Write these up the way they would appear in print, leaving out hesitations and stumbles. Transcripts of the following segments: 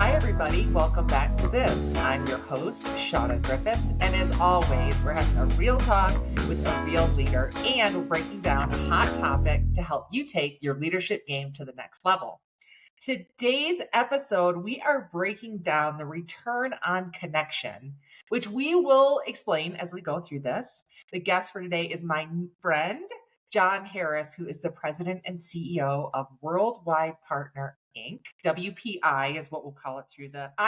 Hi, everybody. Welcome back to this. I'm your host, Shauna Griffiths. And as always, we're having a real talk with a real leader, and we're breaking down a hot topic to help you take your leadership game to the next level. Today's episode, we are breaking down the return on connection, which we will explain as we go through this. The guest for today is my friend, John Harris, who is the president and CEO of Worldwide Partner Inc. WPI is what I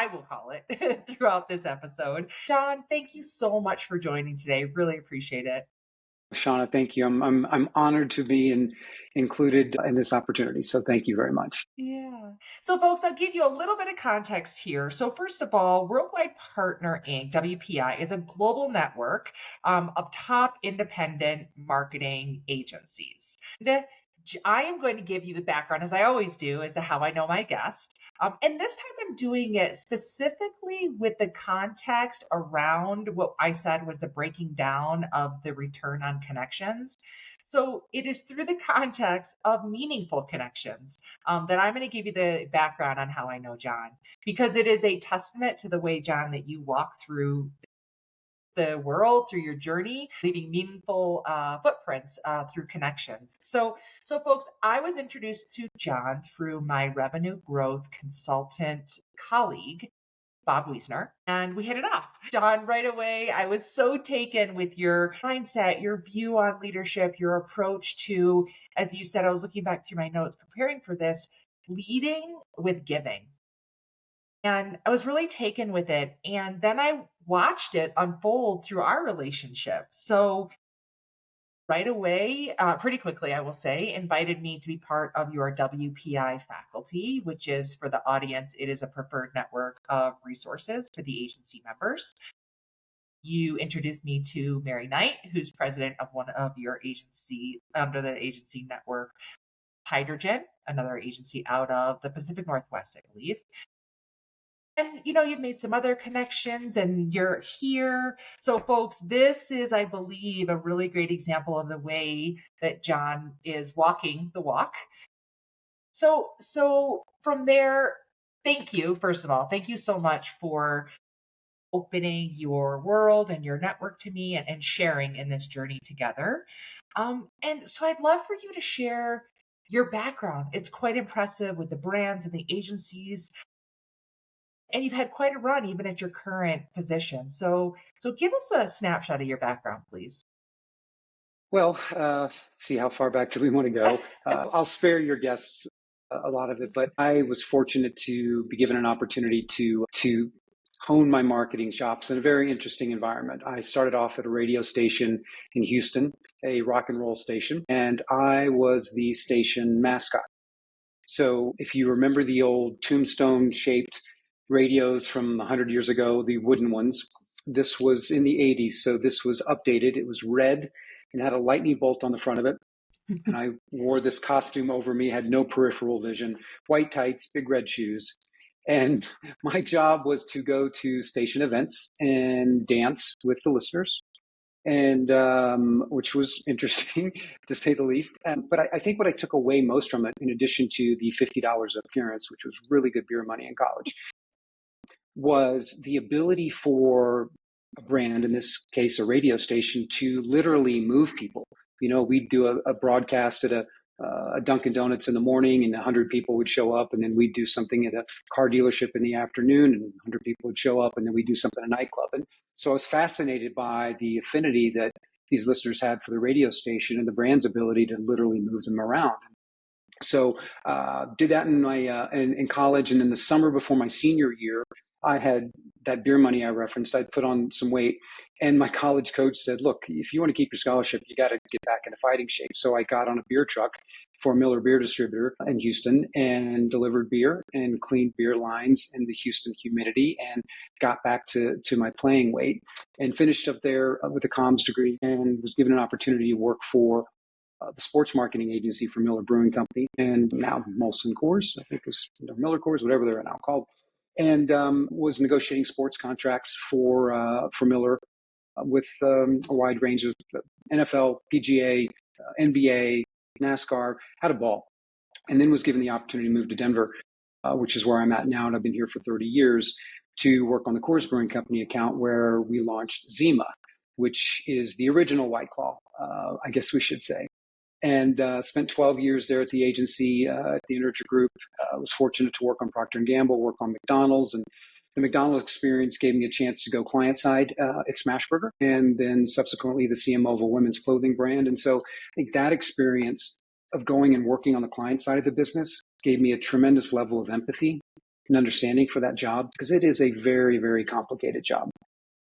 will call it throughout this episode. John, thank you so much for joining today. Really appreciate it. Shauna, thank you. I'm honored to be included in this opportunity. So thank you very much. Yeah. So, folks, I'll give you a little bit of context here. So, first of all, Worldwide Partner Inc., WPI, is a global network of top independent marketing agencies. I am going to give you the background, as I always do, as to how I know my guest. And this time I'm doing it specifically with the context around what I said was the breaking down of the return on connections. So it is through the context of meaningful connections that I'm going to give you the background on how I know John, because it is a testament to the way, John, that you walk through the world, through your journey, leaving meaningful footprints through connections. So folks, I was introduced to John through my revenue growth consultant colleague, Bob Wiesner, and we hit it off. John, right away, I was so taken with your mindset, your view on leadership, your approach to, as you said, I was looking back through my notes preparing for this, leading with giving. And I was really taken with it. And then I watched it unfold through our relationship. So right away, pretty quickly, I will say, invited me to be part of your WPI faculty, which is, for the audience, it is a preferred network of resources for the agency members. You introduced me to Mary Knight, who's president of one of your agency, under the agency network, Hydrogen, another agency out of the Pacific Northwest, I believe. And you've made some other connections and you're here. So folks, this is, I believe, a really great example of the way that John is walking the walk. So from there, thank you, first of all. Thank you so much for opening your world and your network to me and sharing in this journey together. And so I'd love for you to share your background. It's quite impressive with the brands and the agencies. And you've had quite a run even at your current position. So give us a snapshot of your background, please. Well, let's see, how far back do we want to go? I'll spare your guests a lot of it, but I was fortunate to be given an opportunity to hone my marketing chops in a very interesting environment. I started off at a radio station in Houston, a rock and roll station, and I was the station mascot. So if you remember the old tombstone-shaped radios from 100 years ago, the wooden ones, this was in the 80s, so this was updated. It was red and had a lightning bolt on the front of it. And I wore this costume over me, had no peripheral vision, white tights, big red shoes. And my job was to go to station events and dance with the listeners, and which was interesting to say the least. But I think what I took away most from it, in addition to the $50 appearance, which was really good beer money in college, was the ability for a brand, in this case a radio station, to literally move people. We'd do a broadcast at a Dunkin' Donuts in the morning, and 100 people would show up, and then we'd do something at a car dealership in the afternoon, and 100 people would show up, and then we'd do something at a nightclub. And so I was fascinated by the affinity that these listeners had for the radio station and the brand's ability to literally move them around. So did that in my in college, and in the summer before my senior year, I had that beer money I referenced. I'd put on some weight, and my college coach said, "Look, if you want to keep your scholarship, you got to get back into fighting shape." So I got on a beer truck for Miller Beer Distributor in Houston and delivered beer and cleaned beer lines in the Houston humidity, and got back to my playing weight, and finished up there with a comms degree, and was given an opportunity to work for the sports marketing agency for Miller Brewing Company, and now Molson Coors, I think it was Miller Coors, whatever they're now called, and was negotiating sports contracts for Miller with a wide range of NFL, PGA, NBA, NASCAR, had a ball, and then was given the opportunity to move to Denver which is where I'm at now, and I've been here for 30 years, to work on the Coors Brewing Company account where we launched Zima, which is the original White Claw, I guess we should say. And spent 12 years there at the agency, at the Energy Group. Was fortunate to work on Procter & Gamble, work on McDonald's, and the McDonald's experience gave me a chance to go client side at Smashburger, and then subsequently the CMO of a women's clothing brand. And so I think that experience of going and working on the client side of the business gave me a tremendous level of empathy and understanding for that job, because it is a very, very complicated job.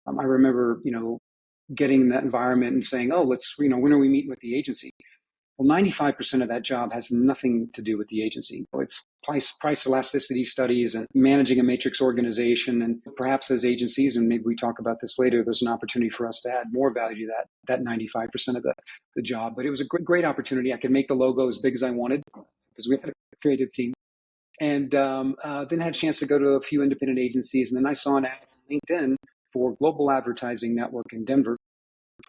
I remember, getting in that environment and saying, oh, when are we meeting with the agency? Well, 95% of that job has nothing to do with the agency. It's price elasticity studies and managing a matrix organization. And perhaps as agencies, and maybe we talk about this later, there's an opportunity for us to add more value to that 95% of the job. But it was a great opportunity. I could make the logo as big as I wanted because we had a creative team. And then had a chance to go to a few independent agencies. And then I saw an ad on LinkedIn for Global Advertising Network in Denver.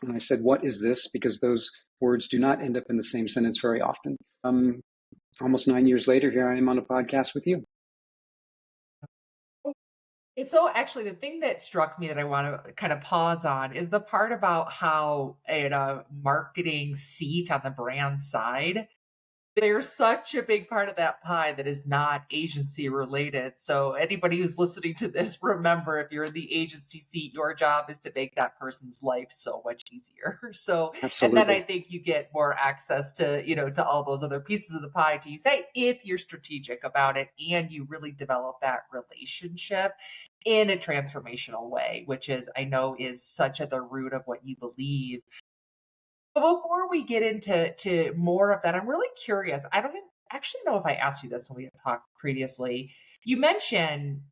And I said, what is this? Because those words do not end up in the same sentence very often. Almost 9 years later, here I am on a podcast with you. And so actually the thing that struck me that I want to kind of pause on is the part about how in a marketing seat on the brand side, there's such a big part of that pie that is not agency related. So anybody who's listening to this, remember, if you're in the agency seat, your job is to make that person's life so much easier. So, and then I Absolutely. think you get more access to, to all those other pieces of the pie to say, if you're strategic about it and you really develop that relationship in a transformational way, which is, I know, is such at the root of what you believe. But before we get into more of that, I'm really curious. I don't actually know if I asked you this when we had talked previously. You mentioned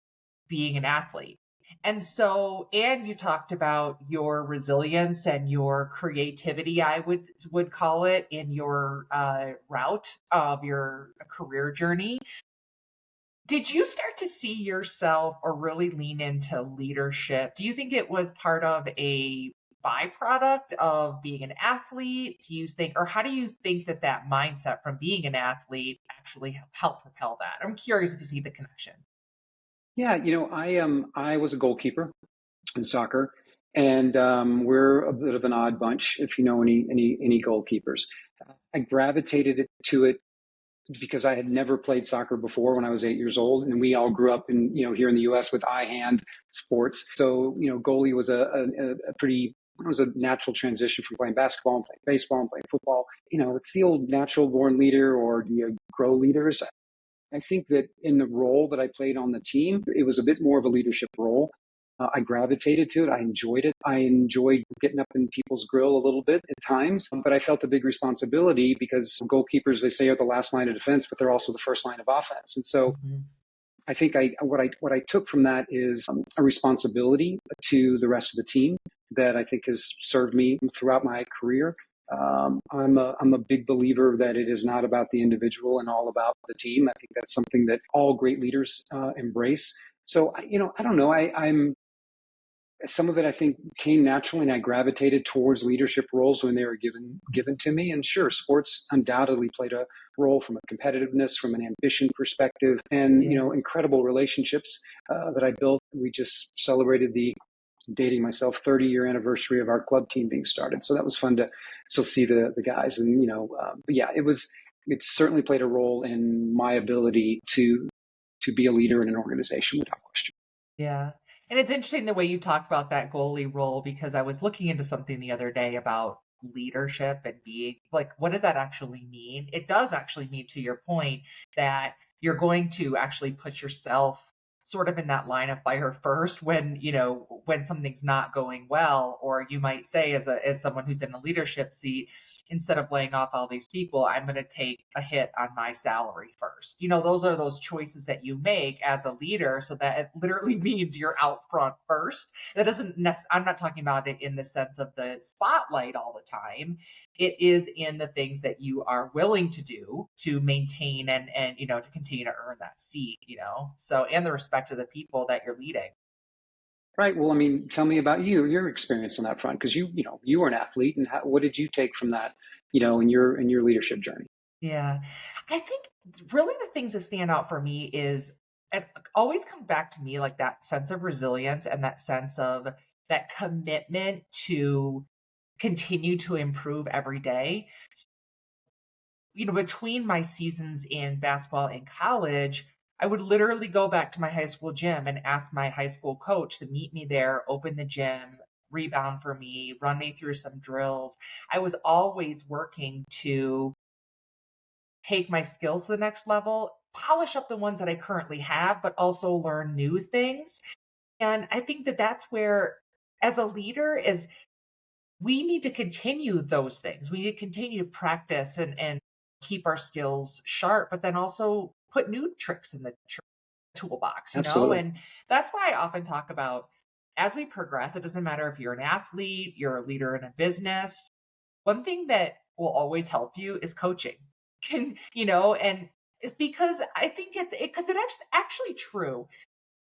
being an athlete. And so, and you talked about your resilience and your creativity, I would call it, in your route of your career journey. Did you start to see yourself or really lean into leadership? Do you think it was part of a byproduct of being an athlete? Do you think, or how do you think that mindset from being an athlete actually helped propel that? I'm curious if you see the connection. Yeah, I was a goalkeeper in soccer, and we're a bit of an odd bunch if you know any goalkeepers. I gravitated to it because I had never played soccer before when I was 8 years old, and we all grew up in here in the U.S. with eye-hand sports. So goalie was a pretty it was a natural transition from playing basketball and playing baseball and playing football. It's the old natural born leader, or do you grow leaders? I think that in the role that I played on the team, it was a bit more of a leadership role. I gravitated to it. I enjoyed it. I enjoyed getting up in people's grill a little bit at times, but I felt a big responsibility because goalkeepers, they say, are the last line of defense, but they're also the first line of offense. And so Mhm. I think what I took from that is a responsibility to the rest of the team that I think has served me throughout my career. I'm a big believer that it is not about the individual and all about the team. I think that's something that all great leaders embrace. So I don't know. I'm some of it, I think, came naturally, and I gravitated towards leadership roles when they were given to me. And sure, sports undoubtedly played a role from a competitiveness, from an ambition perspective, and Yeah. incredible relationships that I built. We just celebrated the dating myself 30-year anniversary of our club team being started, so that was fun to still see the guys. And but yeah, it certainly played a role in my ability to be a leader in an organization without question. Yeah. And it's interesting the way you talked about that goalie role because I was looking into something the other day about leadership and being like, what does that actually mean? It does actually mean, to your point, that you're going to actually put yourself sort of in that line of fire first when, when something's not going well, or you might say as someone who's in a leadership seat, instead of laying off all these people, I'm going to take a hit on my salary first. Those are those choices that you make as a leader. So that it literally means you're out front first. That doesn't I'm not talking about it in the sense of the spotlight all the time. It is in the things that you are willing to do to maintain and to continue to earn that seat, so, and the respect of the people that you're leading. Right. Well, I mean, tell me about your experience on that front, because you were an athlete, and what did you take from that, in your leadership journey? Yeah. I think really the things that stand out for me is it always comes back to me like that sense of resilience and that sense of that commitment to continue to improve every day. Between my seasons in basketball and college, I would literally go back to my high school gym and ask my high school coach to meet me there, open the gym, rebound for me, run me through some drills. I was always working to take my skills to the next level, polish up the ones that I currently have, but also learn new things. And I think that that's where, as a leader, is we need to continue those things. We need to continue to practice and keep our skills sharp, but then also put new tricks in the toolbox, Absolutely. and that's why I often talk about as we progress, it doesn't matter if you're an athlete, you're a leader in a business. One thing that will always help you is coaching. And it's because I think because it's actually true.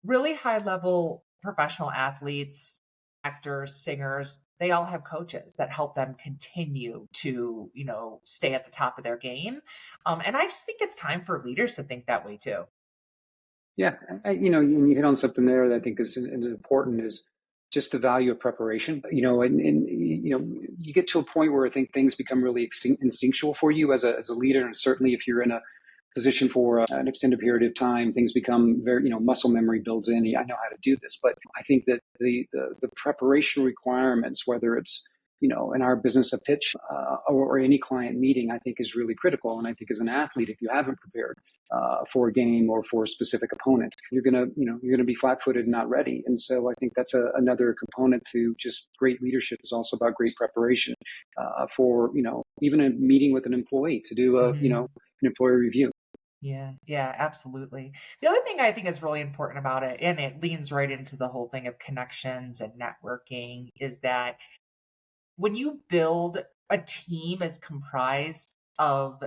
Really high level professional athletes, actors, singers, they all have coaches that help them continue to, stay at the top of their game. And I just think it's time for leaders to think that way too. Yeah, and you hit on something there that I think is important is just the value of preparation. And you get to a point where I think things become really instinctual for you as a leader, and certainly if you're in a position for an extended period of time, things become very, muscle memory builds in. I know how to do this, but I think that the preparation requirements, whether it's in our business, a pitch or any client meeting, I think is really critical. And I think as an athlete, if you haven't prepared for a game or for a specific opponent, you're gonna be flat-footed and not ready. And so I think that's another component to just great leadership is also about great preparation for even a meeting with an employee to do Hmm. an employee review. Yeah, yeah, absolutely. The other thing I think is really important about it, and it leans right into the whole thing of connections and networking, is that when you build a team is comprised of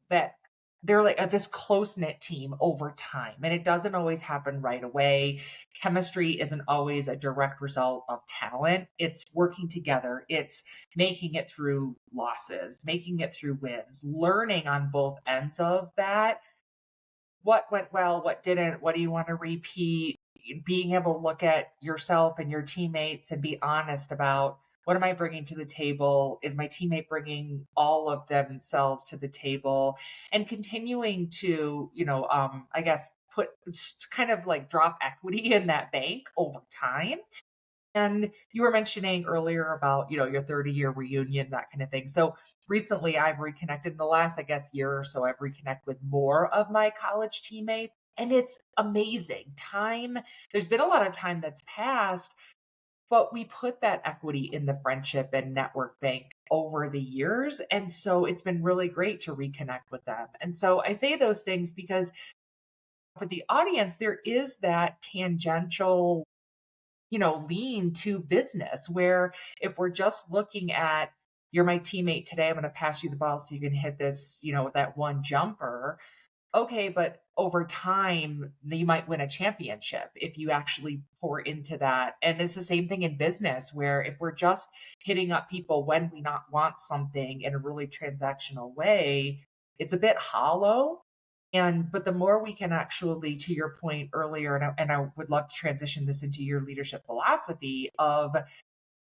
that they're like this close knit team over time, and it doesn't always happen right away. Chemistry isn't always a direct result of talent. It's working together, it's making it through losses, making it through wins, learning on both ends of that. What went well, what didn't, what do you want to repeat? Being able to look at yourself and your teammates and be honest about what am I bringing to the table? Is my teammate bringing all of themselves to the table? And continuing to, I guess, put kind of like drop equity in that bank over time. And you were mentioning earlier about, your 30-year reunion, that kind of thing. So recently I've reconnected in the last, I guess, year or so, I've reconnected with more of my college teammates. And it's amazing. There's been a lot of time that's passed, but we put that equity in the friendship and network bank over the years. And so it's been really great to reconnect with them. And so I say those things because for the audience, there is that tangential lean to business where if we're just looking at you're my teammate today, I'm going to pass you the ball so you can hit this, that one jumper. Okay, but over time, you might win a championship if you actually pour into that. And it's the same thing in business where if we're just hitting up people when we not want something in a really transactional way, it's a bit hollow. But the more we can actually, to your point earlier, and I would love to transition this into your leadership philosophy of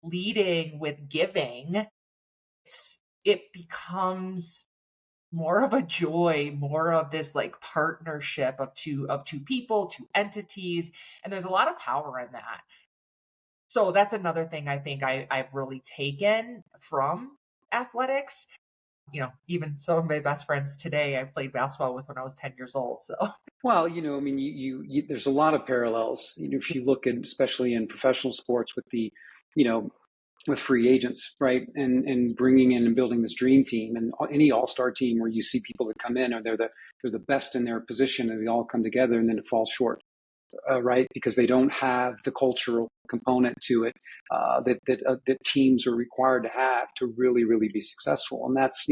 leading with giving, it becomes more of a joy, more of this like partnership of two people, two entities, and there's a lot of power in that. So that's another thing I think I've really taken from athletics. Even some of my best friends today I played basketball with when I was 10 years old. So Well, I mean, there's a lot of parallels. If you look at, especially in professional sports, with you know, with free agents, right, and bringing in and building this dream team, and any all-star team where you see people that come in and they're the best in their position, and they all come together, and then it falls short, right, because they don't have the cultural component to it that teams are required to have to really, really be successful, and that's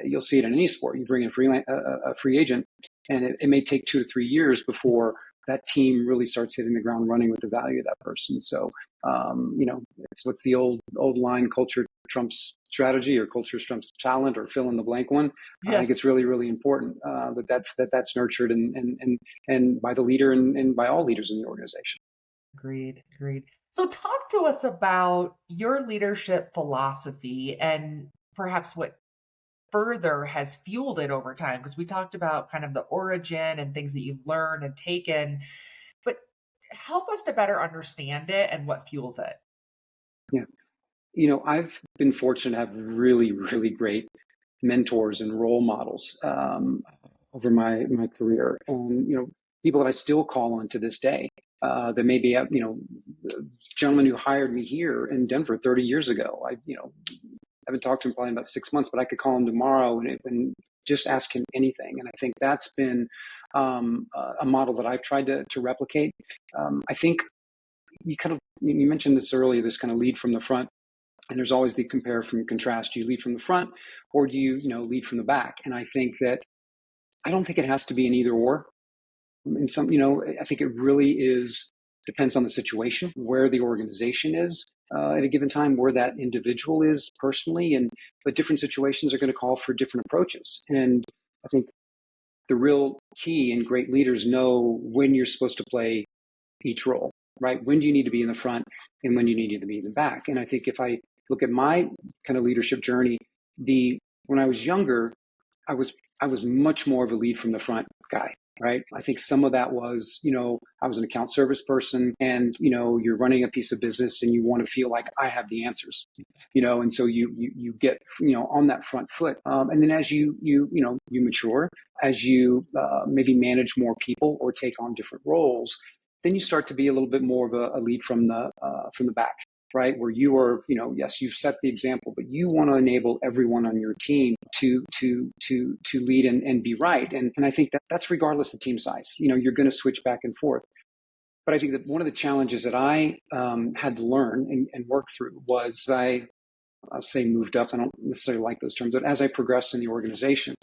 you'll see it in any sport. You bring in a free agent, and it may take 2 to 3 years before that team really starts hitting the ground running with the value of that person. So, it's what's the old line, culture trumps strategy, or culture trumps talent, or fill in the blank one. I Yeah. think it's really, really important that's nurtured and by the leader and by all leaders in the organization. Agreed. Agreed. So talk to us about your leadership philosophy and perhaps what further has fueled it over time, because we talked about kind of the origin and things that you've learned and taken, but help us to better understand it and what fuels it. Yeah. I've been fortunate to have really, really great mentors and role models over my career, and people that I still call on to this day. That maybe the gentleman who hired me here in Denver 30 years ago. I haven't talked to him probably in about 6 months, but I could call him tomorrow and just ask him anything. And I think that's been a model that I've tried to replicate. I think you mentioned this earlier, this kind of lead from the front. And there's always the compare from contrast. Do you lead from the front, or do you lead from the back? And I think that I don't think it has to be an either or. In some, I think it really depends on the situation, where the organization is at a given time, where that individual is personally, but different situations are going to call for different approaches. And I think the real key, and great leaders know when you're supposed to play each role, right? When do you need to be in the front, and when do you need to be in the back? And I think if I look at my kind of leadership journey, when I was younger, I was much more of a lead from the front guy, right? I think some of that was, I was an account service person, and you're running a piece of business and you want to feel like I have the answers, and so you get on that front foot, and then as you mature, as you maybe manage more people or take on different roles, then you start to be a little bit more of a lead from the back, right? Where you are, yes, you've set the example, but you want to enable everyone on your team to lead and be right. And I think that's regardless of team size. You're going to switch back and forth. But I think that one of the challenges that I had to learn and work through was I'll say moved up. I don't necessarily like those terms, but as I progressed in the organization,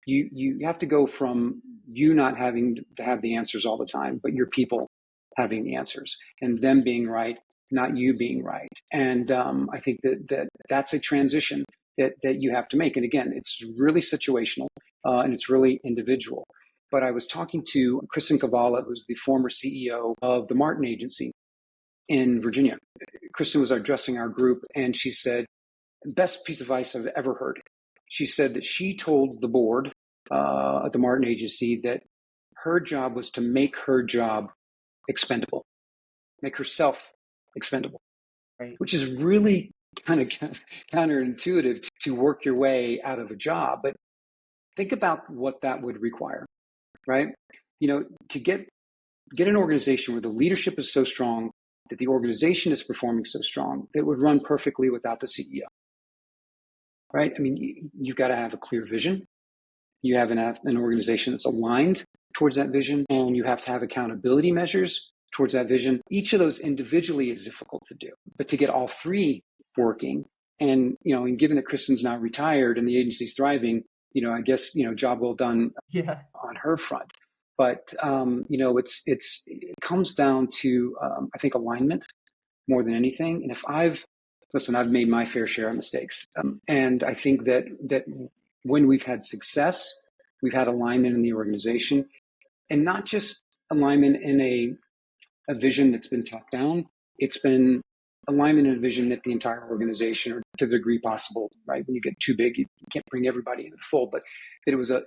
you have to go from you not having to have the answers all the time, but your people having the answers, and them being right, not you being right. And I think that's a transition that you have to make. And again, it's really situational and it's really individual. But I was talking to Kristen Cavallo, who's the former CEO of the Martin Agency in Virginia. Kristen was addressing our group, and she said, best piece of advice I've ever heard. She said that she told the board at the Martin Agency that her job was to make her job expendable, make herself expendable, Right. which is really kind of counterintuitive to work your way out of a job. But think about what that would require, right? To get an organization where the leadership is so strong, that the organization is performing so strong, that it would run perfectly without the CEO, right? I mean, you've got to have a clear vision. You have an organization that's aligned towards that vision, and you have to have accountability measures towards that vision. Each of those individually is difficult to do, but to get all three working, and given that Kristen's now retired and the agency's thriving, I guess job well done Yeah. on her front. But it comes down to I think alignment more than anything. And I've made my fair share of mistakes, and I think that when we've had success, we've had alignment in the organization, and not just alignment in a vision that's been top down. It's been alignment and a vision that the entire organization, or to the degree possible, right? When you get too big, you can't bring everybody into the fold, but it was a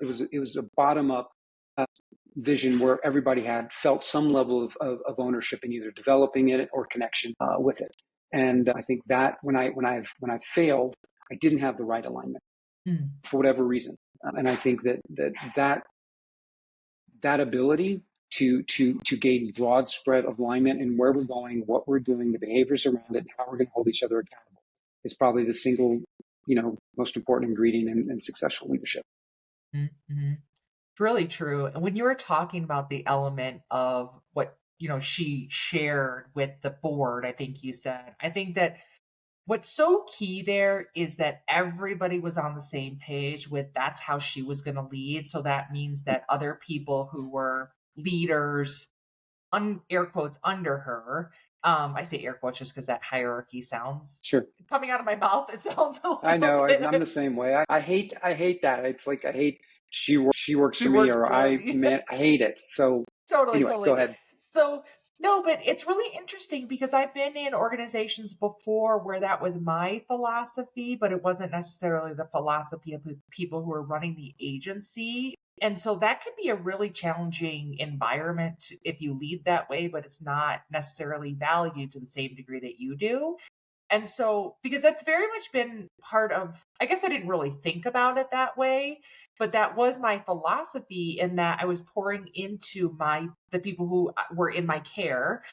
bottom up vision where everybody had felt some level of ownership in either developing it or connection with it. And I think that when I've failed, I didn't have the right alignment for whatever reason. And I think that ability to gain broad spread of alignment in where we're going, what we're doing, the behaviors around it, and how we're going to hold each other accountable is probably the single, most important ingredient in successful leadership. Mm-hmm. Really true. And when you were talking about the element of what, she shared with the board, I think you said, I think that what's so key there is that everybody was on the same page with that's how she was going to lead. So that means that other people who were leaders air quotes under her. I say air quotes just because that hierarchy sounds Sure. coming out of my mouth. It sounds a I little know. I'm the bit. same way. I hate that. It's like I hate she works She for me, works or for me. I hate it. So Totally, anyway, go totally. ahead. So, no, but it's really interesting because I've been in organizations before where that was my philosophy, but it wasn't necessarily the philosophy of the people who are running the agency. And so that can be a really challenging environment if you lead that way, but it's not necessarily valued to the same degree that you do. And so, because that's very much been part of, I guess I didn't really think about it that way, but that was my philosophy in that I was pouring into the people who were in my care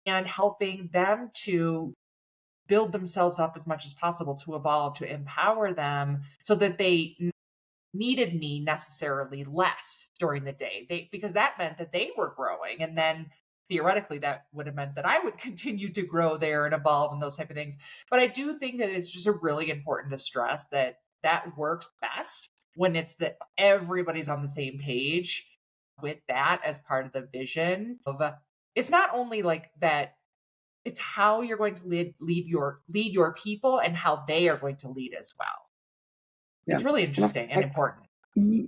and helping them to build themselves up as much as possible, to evolve, to empower them so that they needed me necessarily less during the day. Because that meant that they were growing, and then theoretically that would have meant that I would continue to grow there and evolve and those type of things. But I do think that it's just a really important to stress that that works best when it's that everybody's on the same page with that as part of the vision of it's not only like that, it's how you're going to lead your people and how they are going to lead as well. Yeah. It's really Well, interesting and important.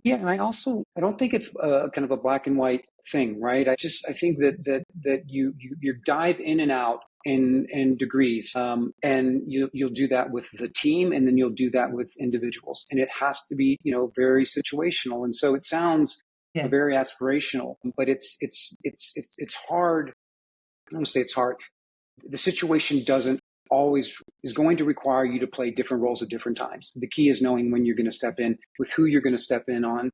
yeah, and I don't think it's kind of a black and white thing, right? I think that you dive in and out in degrees, and you'll do that with the team, and then you'll do that with individuals, and it has to be very situational. And so it sounds Yeah. very aspirational, but it's hard. I don't say it's hard. The situation doesn't always is going to require you to play different roles at different times. The key is knowing when you're going to step in, with who you're going to step in on,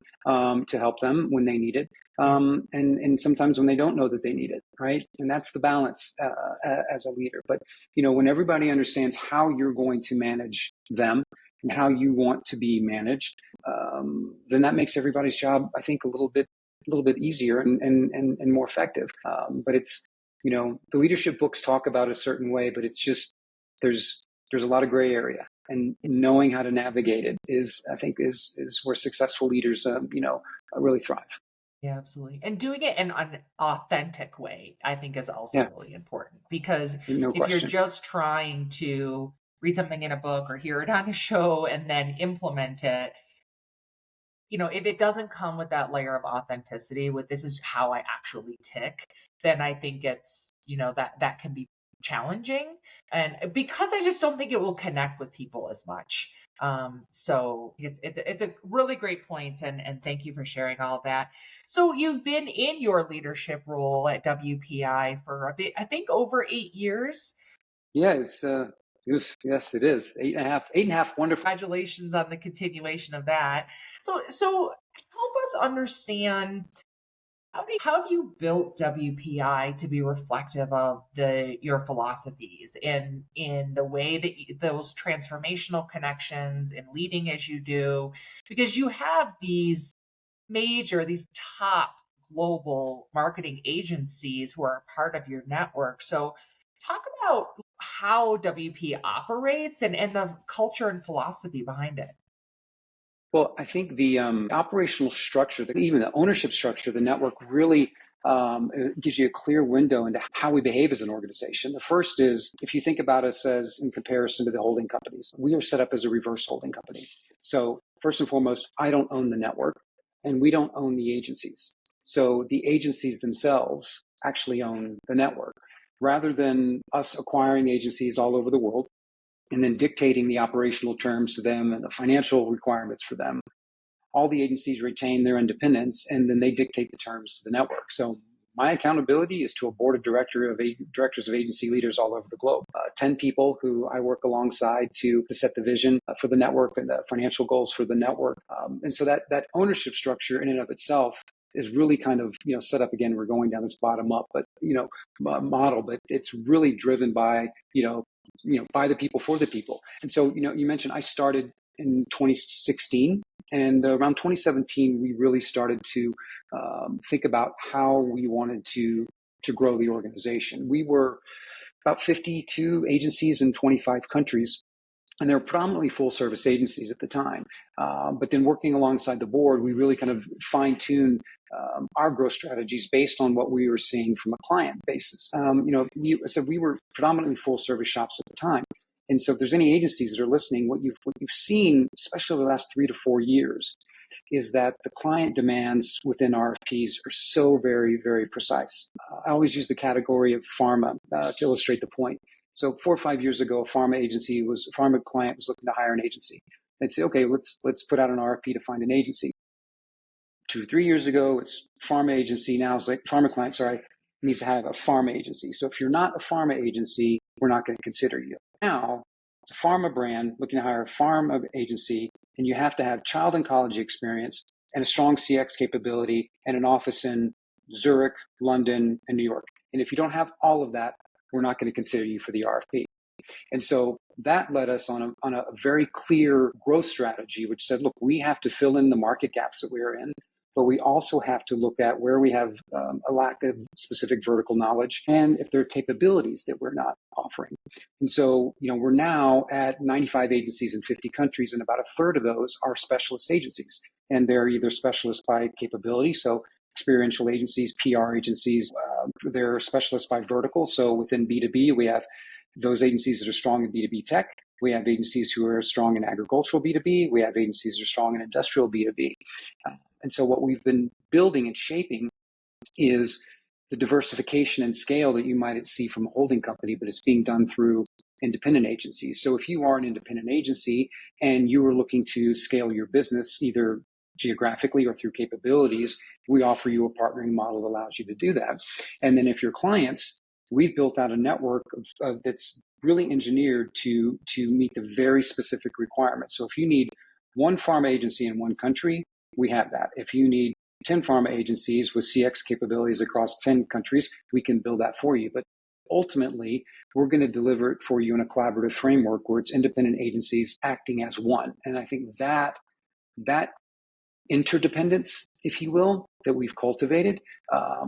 to help them when they need it, Yeah. and sometimes when they don't know that they need it, right? And that's the balance as a leader. But when everybody understands how you're going to manage them and how you want to be managed, then that makes everybody's job, I think, a little bit easier and more effective. But it's the leadership books talk about a certain way, but it's just there's a lot of gray area, and knowing how to navigate it I think is where successful leaders really thrive. Yeah, absolutely. And doing it in an authentic way, I think is also Yeah, really important because no if you're question. just trying to read something in a book or hear it on a show and then implement it, if it doesn't come with that layer of authenticity, with this is how I actually tick, then I think that can be challenging. And because I just don't think it will connect with people as much. So it's a really great point, and thank you for sharing all of that. So you've been in your leadership role at WPI for a bit, I think over 8 years. Yeah, yes, it is 8.5, 8.5. Wonderful. Congratulations on the continuation of that. So help us understand how have you built WPI to be reflective of your philosophies in the way that those transformational connections and leading as you do, because you have these top global marketing agencies who are part of your network. So talk about how WP operates and the culture and philosophy behind it. Well, I think the operational structure, even the ownership structure of the network, really it gives you a clear window into how we behave as an organization. The first is, if you think about us as in comparison to the holding companies, we are set up as a reverse holding company. So first and foremost, I don't own the network, and we don't own the agencies. So the agencies themselves actually own the network. Rather than us acquiring agencies all over the world and then dictating the operational terms to them and the financial requirements for them, all the agencies retain their independence, and then they dictate the terms to the network. So my accountability is to a board of directors of agency leaders all over the globe, 10 people who I work alongside to set the vision for the network and the financial goals for the network. And so that ownership structure in and of itself is really kind of set up. Again, we're going down this bottom up, but model, but it's really driven by by the people for the people. And so you mentioned I started in 2016, and around 2017 we really started to think about how we wanted to grow the organization. We were about 52 agencies in 25 countries. And they were predominantly full service agencies at the time. But then working alongside the board, we really kind of fine-tuned our growth strategies based on what we were seeing from a client basis. We were predominantly full service shops at the time. And so if there's any agencies that are listening, what you've seen, especially over the last 3 to 4 years, is that the client demands within RFPs are so very, very precise. I always use the category of pharma to illustrate the point. So 4 or 5 years ago, a pharma client was looking to hire an agency. They'd say, okay, let's put out an RFP to find an agency. 2 or 3 years ago, it's pharma agency. Now it's like pharma client, needs to have a pharma agency. So if you're not a pharma agency, we're not going to consider you. Now, it's a pharma brand looking to hire a pharma agency, and you have to have child and college experience and a strong CX capability and an office in Zurich, London, and New York. And if you don't have all of that, we're not going to consider you for the RFP. And so that led us on a very clear growth strategy, which said, look, we have to fill in the market gaps that we are in, but we also have to look at where we have a lack of specific vertical knowledge and if there are capabilities that we're not offering. And so, we're now at 95 agencies in 50 countries, and about a third of those are specialist agencies. And they're either specialists by capability, so experiential agencies, PR agencies, they're specialists by vertical. So within B2B, we have those agencies that are strong in B2B tech. We have agencies who are strong in agricultural B2B. We have agencies that are strong in industrial B2B. And so what we've been building and shaping is the diversification and scale that you might see from a holding company, but it's being done through independent agencies. So if you are an independent agency and you are looking to scale your business either geographically or through capabilities, we offer you a partnering model that allows you to do that. And then if your clients, we've built out a network that's really engineered to meet the very specific requirements. So if you need one pharma agency in one country, we have that. If you need 10 pharma agencies with CX capabilities across 10 countries, we can build that for you. But ultimately, we're going to deliver it for you in a collaborative framework where it's independent agencies acting as one. And I think that interdependence, if you will, that we've cultivated,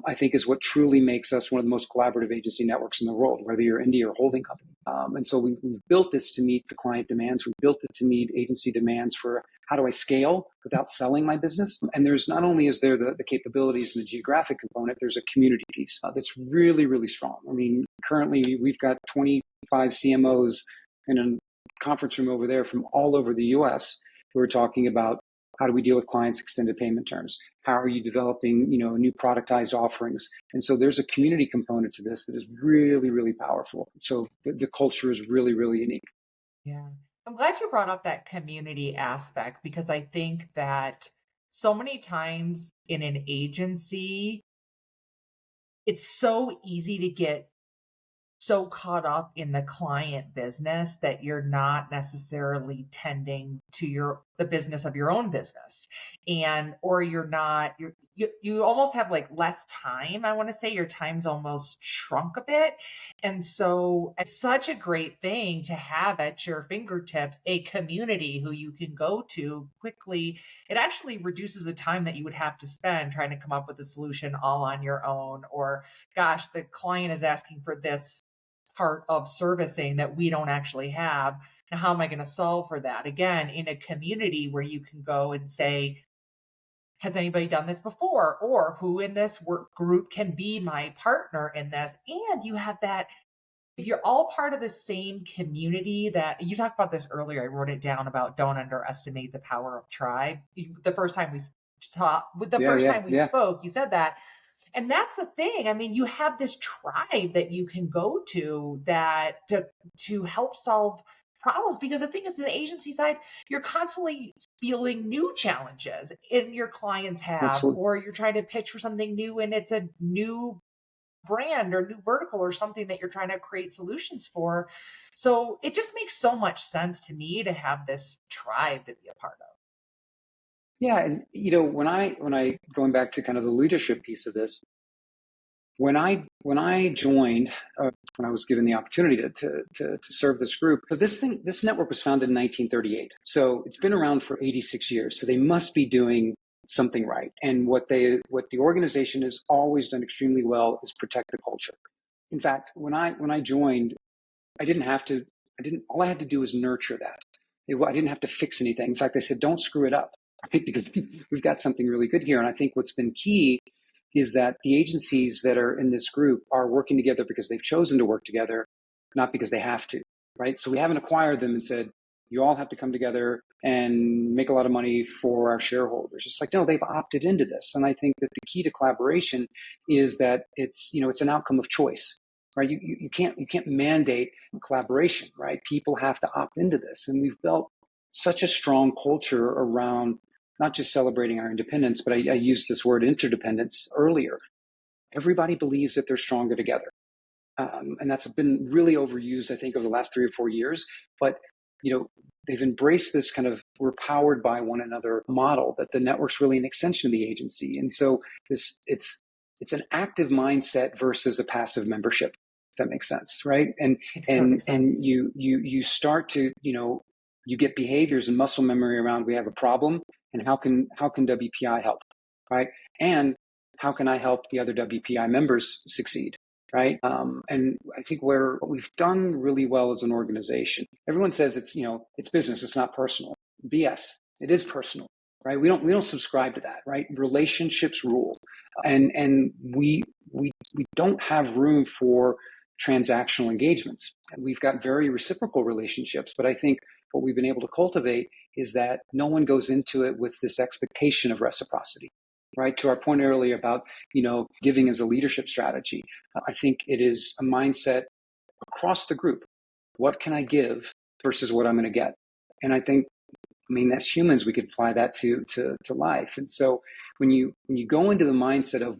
I think is what truly makes us one of the most collaborative agency networks in the world, whether you're indie or holding company. And so we've built this to meet the client demands. We've built it to meet agency demands for how do I scale without selling my business? And there's not only is there the capabilities and the geographic component, there's a community piece that's really, really strong. I mean, currently we've got 25 CMOs in a conference room over there from all over the US who are talking about how do we deal with clients' extended payment terms? How are you developing, new productized offerings? And so there's a community component to this that is really, really powerful. So the culture is really, really unique. Yeah. I'm glad you brought up that community aspect, because I think that so many times in an agency, it's so easy to get so caught up in the client business that you're not necessarily tending to the business of your own business, or you almost have like less time. I want to say your time's almost shrunk a bit. And so it's such a great thing to have at your fingertips a community who you can go to quickly. It actually reduces the time that you would have to spend trying to come up with a solution all on your own, or gosh, the client is asking for this part of servicing that we don't actually have. Now, how am I going to solve for that? Again, in a community where you can go and say, has anybody done this before? Or who in this work group can be my partner in this? And you have that, if you're all part of the same community, that you talked about this earlier, I wrote it down about don't underestimate the power of tribe. The first time we spoke, you said that. And that's the thing. I mean, you have this tribe that you can go to to help solve problems, because the thing is, in the agency side, you're constantly feeling new challenges in your clients have, Absolutely. or you're trying to pitch for something new and it's a new brand or new vertical or something that you're trying to create solutions for. So it just makes so much sense to me to have this tribe to be a part of. Yeah, and when I going back to kind of the leadership piece of this, when I joined, when I was given the opportunity to serve this group, so this network was founded in 1938, so it's been around for 86 years. So they must be doing something right. And what the organization has always done extremely well is protect the culture. In fact, when I joined, I didn't have to all I had to do was nurture that. I didn't have to fix anything. In fact, I said, don't screw it up, right? Because we've got something really good here. And I think what's been key is that the agencies that are in this group are working together because they've chosen to work together, not because they have to, right? So we haven't acquired them and said, you all have to come together and make a lot of money for our shareholders. It's like, no, they've opted into this. And I think that the key to collaboration is that it's an outcome of choice, right? You can't mandate collaboration, right? People have to opt into this. And we've built such a strong culture around not just celebrating our independence, but I used this word interdependence earlier. Everybody believes that they're stronger together. And that's been really overused, I think, over the last 3 or 4 years. But, they've embraced this kind of we're powered by one another model, that the network's really an extension of the agency. And so it's an active mindset versus a passive membership, if that makes sense, right? And you start to, you get behaviors and muscle memory around, we have a problem, and how can WPI help, right? And how can I help the other WPI members succeed, right? And I think what we've done really well as an organization, everyone says it's business, it's not personal. BS, it is personal, right? We don't subscribe to that, right? Relationships rule, and we don't have room for transactional engagements. We've got very reciprocal relationships, but I think what we've been able to cultivate is that no one goes into it with this expectation of reciprocity, right? To our point earlier about, giving as a leadership strategy, I think it is a mindset across the group. What can I give versus what I'm going to get? And I think, as humans, we could apply that to life. And so when you go into the mindset of,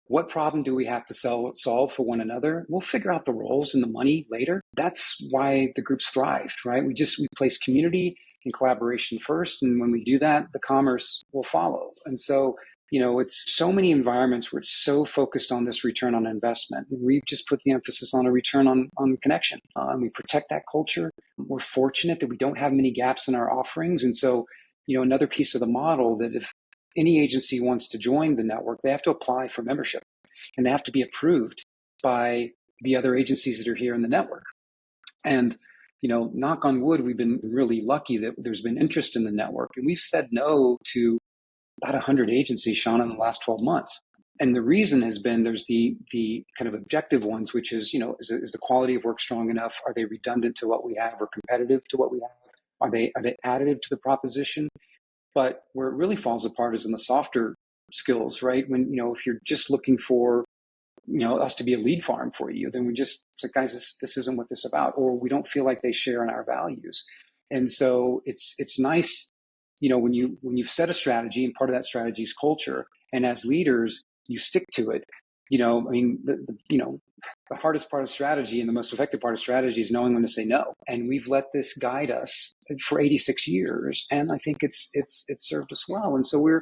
what problem do we have to solve for one another? We'll figure out the roles and the money later. That's why the groups thrived, right? We place community and collaboration first. And when we do that, the commerce will follow. And so, it's so many environments where it's so focused on this return on investment. We've just put the emphasis on a return on connection. And we protect that culture. We're fortunate that we don't have many gaps in our offerings. And so, another piece of the model that if any agency wants to join the network, they have to apply for membership, and they have to be approved by the other agencies that are here in the network. And, knock on wood, we've been really lucky that there's been interest in the network, and we've said no to about 100 agencies, Shauna, in the last 12 months. And the reason has been there's the kind of objective ones, which is, is the quality of work strong enough? Are they redundant to what we have or competitive to what we have? Are they additive to the proposition? But where it really falls apart is in the softer skills, right? When, if you're just looking for, us to be a lead farm for you, then it's like, guys, this isn't what this is about, or we don't feel like they share in our values. And so it's nice, when you've set a strategy, and part of that strategy is culture, and as leaders, you stick to it. The hardest part of strategy and the most effective part of strategy is knowing when to say no. And we've let this guide us for 86 years. And I think it's served us well. And so we're,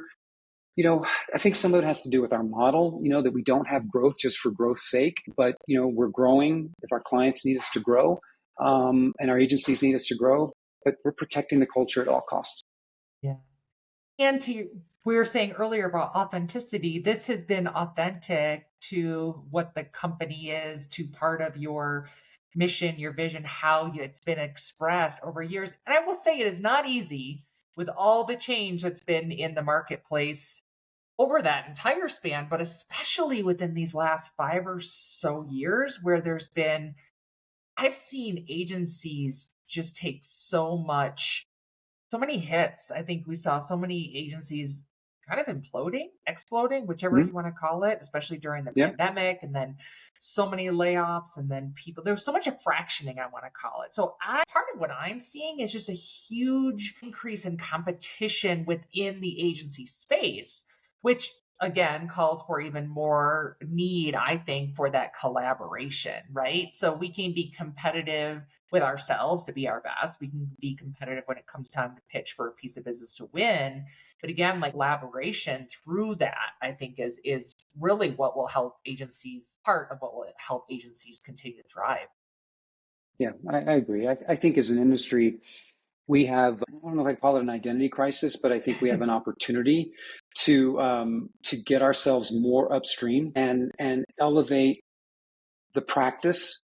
I think some of it has to do with our model, that we don't have growth just for growth's sake, but, we're growing if our clients need us to grow, and our agencies need us to grow, but we're protecting the culture at all costs. Yeah. And we were saying earlier about authenticity, this has been authentic to what the company is, to part of your mission, your vision, how it's been expressed over years. And I will say it is not easy with all the change that's been in the marketplace over that entire span, but especially within these last 5 or so years where I've seen agencies just take so many hits. I think we saw so many agencies kind of imploding, exploding, whichever you want to call it, especially during the pandemic, and then so many layoffs, and then there's so much of fractioning, I want to call it. So part of what I'm seeing is just a huge increase in competition within the agency space, which again calls for even more need, I think, for that collaboration, right? So we can be competitive with ourselves to be our best. We can be competitive when it comes time to pitch for a piece of business to win. But again, like collaboration through that, I think is really what will help agencies, part of what will help agencies continue to thrive. Yeah, I agree. I think as an industry, we have, I don't know if I call it an identity crisis, but I think we have an opportunity to get ourselves more upstream and elevate the practice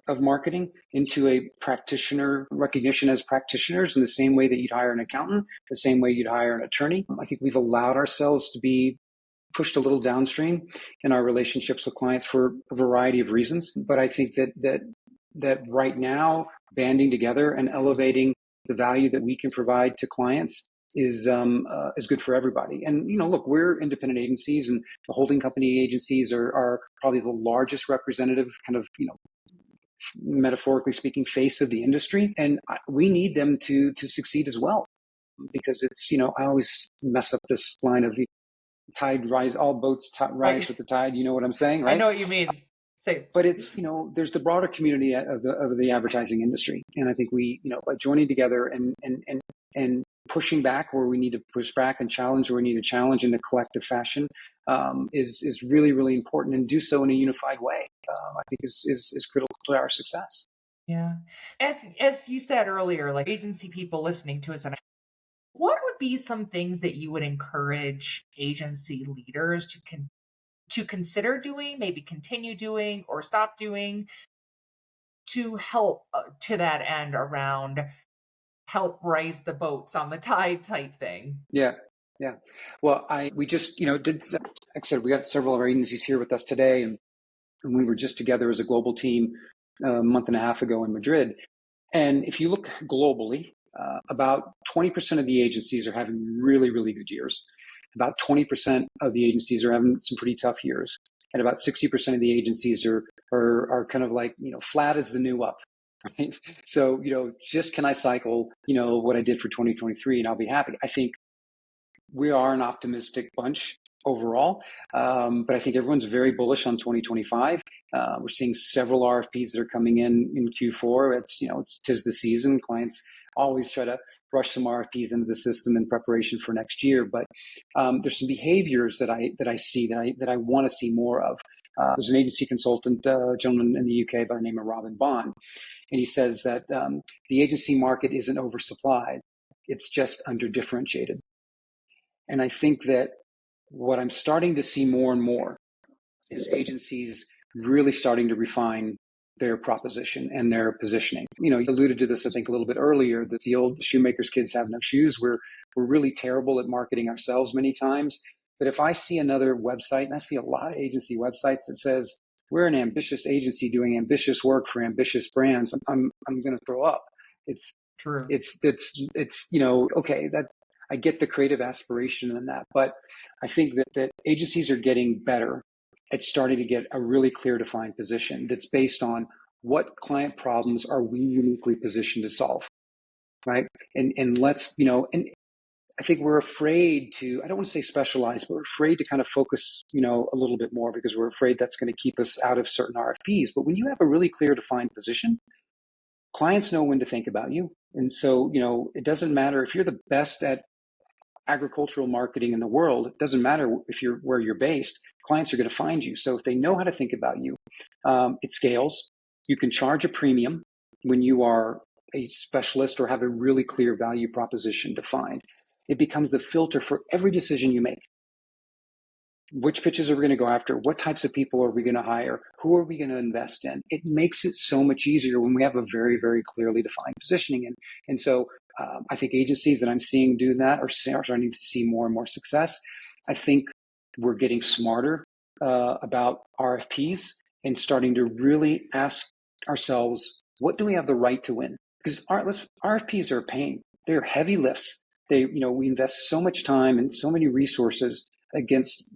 of marketing into a practitioner recognition as practitioners in the same way that you'd hire an accountant, the same way you'd hire an attorney. I think we've allowed ourselves to be pushed a little downstream in our relationships with clients for a variety of reasons. But I think that right now, banding together and elevating the value that we can provide to clients is good for everybody. And look, we're independent agencies, and the holding company agencies are probably the largest representative, kind of metaphorically speaking, face of the industry, and we need them to succeed as well, because it's I always mess up this line of tide rise, all boats rise with the tide. You know what I'm saying, right? I know what you mean. But it's there's the broader community of the advertising industry, and I think we by joining together and pushing back where we need to push back and challenge where we need to challenge in a collective fashion is really, really important, and do so in a unified way. I think is critical to our success. Yeah, as you said earlier, like agency people listening to us, and what would be some things that you would encourage agency leaders to consider doing, maybe continue doing, or stop doing to help to that end around help rise the boats on the tide type thing? Yeah. Well, we just did. Like I said, we got several of our agencies here with us today, and we were just together as a global team a month and a half ago in Madrid. And if you look globally, about 20% of the agencies are having really, really good years. About 20% of the agencies are having some pretty tough years. And about 60% of the agencies are kind of like, flat as the new up. Right? So, just can I cycle, what I did for 2023 and I'll be happy. I think we are an optimistic bunch overall, but I think everyone's very bullish on 2025. We're seeing several RFPs that are coming in Q4. It's 'tis the season. Clients always try to rush some RFPs into the system in preparation for next year. But there's some behaviors that I see that I want to see more of. There's an agency consultant, gentleman in the UK by the name of Robin Bond, and he says that the agency market isn't oversupplied; it's just under-differentiated. And I think that what I'm starting to see more and more is agencies really starting to refine their proposition and their positioning. You alluded to this, I think, a little bit earlier, that the old shoemaker's kids have no shoes. We're really terrible at marketing ourselves many times. But if I see another website, and I see a lot of agency websites that says, we're an ambitious agency doing ambitious work for ambitious brands, I'm going to throw up. It's true. It's okay, that I get the creative aspiration in that, but I think that agencies are getting better at starting to get a really clear defined position that's based on what client problems are we uniquely positioned to solve, right? And let's, and I think we're afraid to, I don't want to say specialize, but we're afraid to kind of focus, a little bit more, because we're afraid that's going to keep us out of certain RFPs. But when you have a really clear defined position, clients know when to think about you. And so, it doesn't matter if you're the best at agricultural marketing in the world. It doesn't matter if you're where you're based. Clients are going to find you. So if they know how to think about you, it scales. You can charge a premium when you are a specialist or have a really clear value proposition defined. It becomes the filter for every decision you make. Which pitches are we going to go after? What types of people are we going to hire? Who are we going to invest in? It makes it so much easier when we have a very, very clearly defined positioning. And so I think agencies that I'm seeing do that are starting to see more and more success. I think we're getting smarter about RFPs and starting to really ask ourselves, what do we have the right to win? Because RFPs are a pain. They're heavy lifts. We invest so much time and so many resources against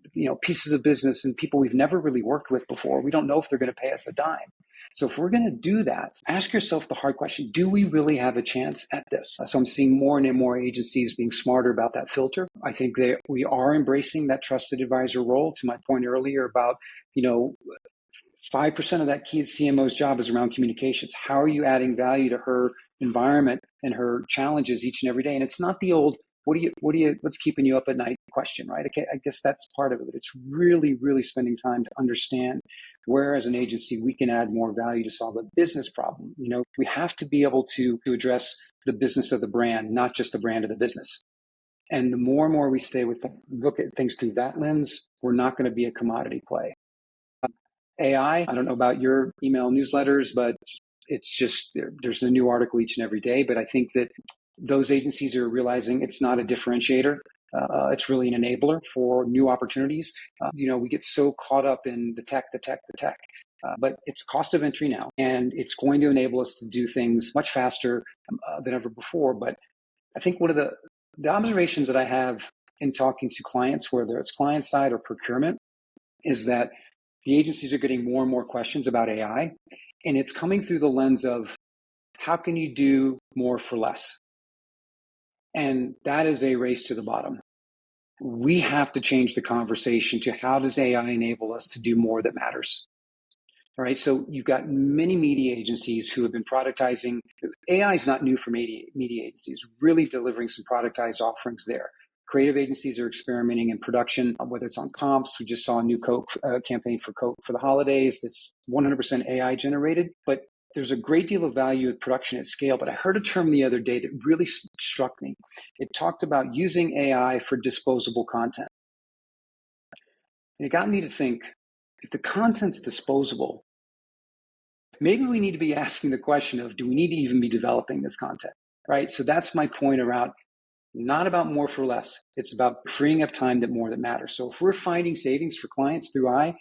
pieces of business and people we've never really worked with before. We don't know if they're going to pay us a dime. So if we're going to do that, ask yourself the hard question: do we really have a chance at this? So I'm seeing more and more agencies being smarter about that filter. I think that we are embracing that trusted advisor role. To my point earlier about 5% of that key CMO's job is around communications. How are you adding value to her environment and her challenges each and every day? And it's not the old, what's keeping you up at night question, right? Okay, I guess that's part of it. It's really, really spending time to understand where, as an agency, we can add more value to solve a business problem. We have to be able to address the business of the brand, not just the brand of the business. And the more and more we look at things through that lens, we're not going to be a commodity play. AI. I don't know about your email newsletters, but it's just there's a new article each and every day. But I think that those agencies are realizing it's not a differentiator. It's really an enabler for new opportunities. We get so caught up in the tech, but it's cost of entry now, and it's going to enable us to do things much faster than ever before. But I think one of the observations that I have in talking to clients, whether it's client side or procurement, is that the agencies are getting more and more questions about AI, and it's coming through the lens of how can you do more for less? And that is a race to the bottom. We have to change the conversation to how does AI enable us to do more that matters? All right, so you've got many media agencies who have been productizing. AI is not new for media agencies, really delivering some productized offerings there. Creative agencies are experimenting in production, whether it's on comps. We just saw a new Coke campaign for Coke for the holidays that's 100% AI generated. But there's a great deal of value in production at scale. But I heard a term the other day that really struck me. It talked about using AI for disposable content. And it got me to think, if the content's disposable, maybe we need to be asking the question of, do we need to even be developing this content, right? So that's my point around not about more for less. It's about freeing up time that matters. So if we're finding savings for clients through AI,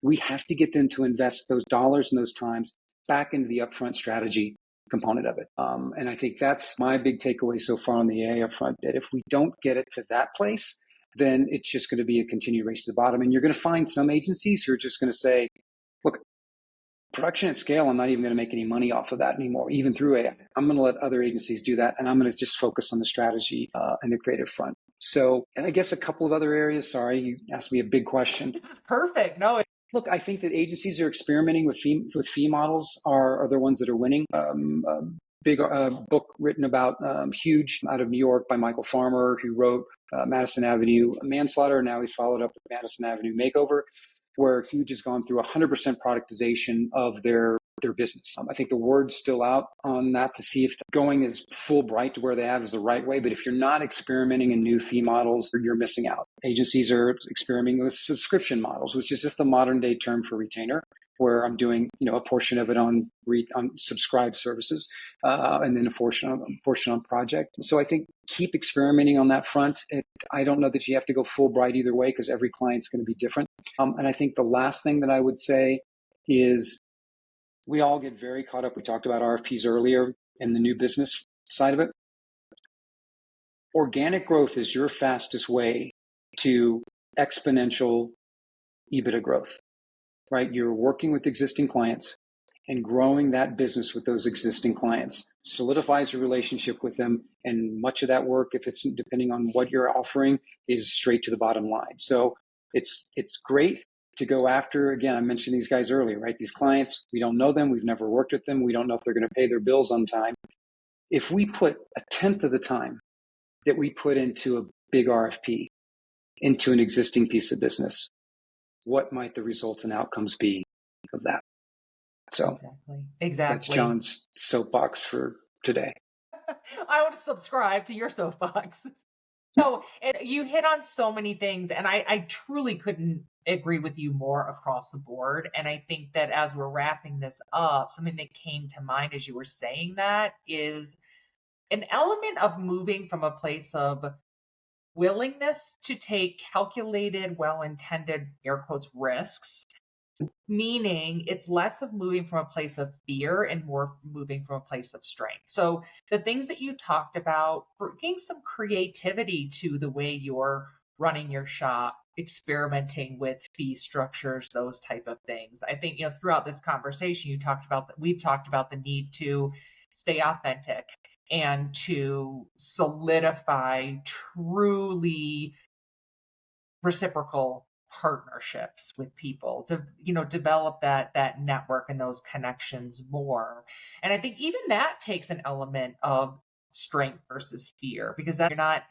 we have to get them to invest those dollars and those times back into the upfront strategy component of it. And I think that's my big takeaway so far on the AI upfront, that if we don't get it to that place, then it's just going to be a continued race to the bottom. And you're going to find some agencies who are just going to say, look, production at scale, I'm not even going to make any money off of that anymore, even through AI. I'm going to let other agencies do that, and I'm going to just focus on the strategy and the creative front. So, and I guess a couple of other areas. Sorry, you asked me a big question. This is perfect. No, Look, I think that agencies are experimenting with fee models are the ones that are winning. Big book written about Huge out of New York by Michael Farmer, who wrote Madison Avenue Manslaughter. Now he's followed up with Madison Avenue Makeover, where Huge has gone through 100% productization of their business. I think the word's still out on that to see if going as full bright to where they have is the right way. But if you're not experimenting in new fee models, you're missing out. Agencies are experimenting with subscription models, which is just the modern day term for retainer, where I'm doing a portion of it on subscribed services, and then a portion on project. So I think keep experimenting on that front. I don't know that you have to go full bright either way, because every client's going to be different. And I think the last thing that I would say is we all get very caught up. We talked about RFPs earlier and the new business side of it. Organic growth is your fastest way to exponential EBITDA growth, right? You're working with existing clients and growing that business with those existing clients solidifies your relationship with them. And much of that work, if it's depending on what you're offering, is straight to the bottom line. So it's great to go after. Again, I mentioned these guys earlier, right? These clients, we don't know them. We've never worked with them. We don't know if they're going to pay their bills on time. If we put a tenth of the time that we put into a big RFP into an existing piece of business, what might the results and outcomes be of that? So exactly. That's John's soapbox for today. I want to subscribe to your soapbox. So you hit on so many things, and I truly couldn't agree with you more across the board. And I think that as we're wrapping this up, something that came to mind as you were saying that is an element of moving from a place of willingness to take calculated, well-intended, air quotes, risks, meaning it's less of moving from a place of fear and more moving from a place of strength. So the things that you talked about, bringing some creativity to the way you're running your shop, experimenting with fee structures, those type of things. I think, throughout this conversation, we've talked about the need to stay authentic and to solidify truly reciprocal partnerships with people, to develop that network and those connections more. And I think even that takes an element of strength versus fear, because you're not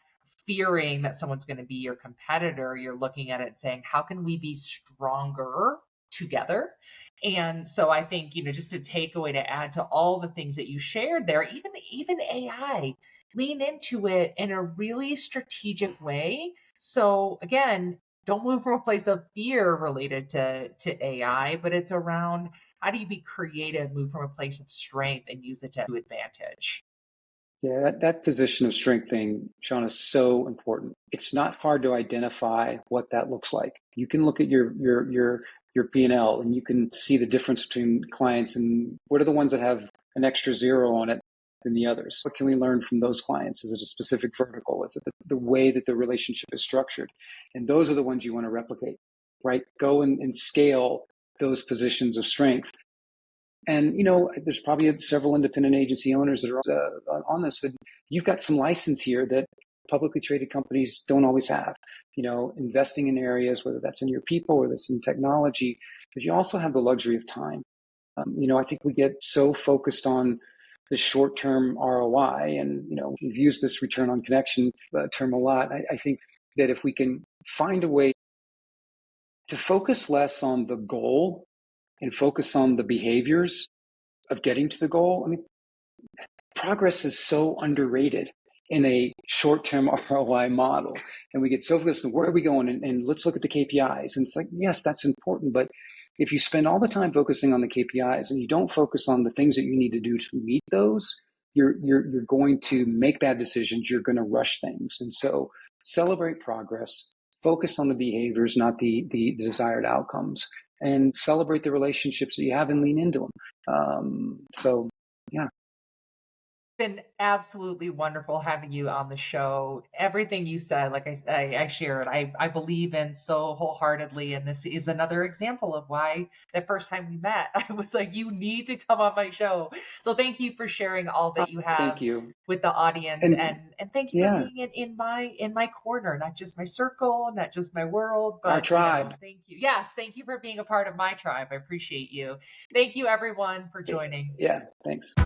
fearing that someone's going to be your competitor. You're looking at it and saying, how can we be stronger together? And so I think, just a takeaway to add to all the things that you shared there, even AI, lean into it in a really strategic way. So again, don't move from a place of fear related to AI, but it's around how do you be creative, move from a place of strength and use it to advantage. Yeah, that position of strength thing, Sean, is so important. It's not hard to identify what that looks like. You can look at your P&L and you can see the difference between clients and what are the ones that have an extra zero on it than the others. What can we learn from those clients? Is it a specific vertical? Is it the way that the relationship is structured? And those are the ones you want to replicate, right? Go and scale those positions of strength. And there's probably several independent agency owners that are on this. And you've got some license here that publicly traded companies don't always have. Investing in areas, whether that's in your people or that's in technology, but you also have the luxury of time. I think we get so focused on the short-term ROI, and we've used this return on connection term a lot. I think that if we can find a way to focus less on the goal and focus on the behaviors of getting to the goal. I mean, progress is so underrated in a short-term ROI model. And we get so focused on where are we going and let's look at the KPIs. And it's like, yes, that's important. But if you spend all the time focusing on the KPIs and you don't focus on the things that you need to do to meet those, you're going to make bad decisions. You're going to rush things. And so celebrate progress, focus on the behaviors, not the desired outcomes, and celebrate the relationships that you have and lean into them. So, yeah. Been absolutely wonderful having you on the show. Everything you said, like I shared, I believe in so wholeheartedly. And this is another example of why the first time we met, I was like, you need to come on my show. So thank you for sharing all that you Thank have you. with the audience, And and thank you for yeah, being in my corner, not just my circle, not just my world, our but tribe. thank you. Yes, thank you for being a part of my tribe. I appreciate you. Thank you everyone for joining. Yeah, thanks.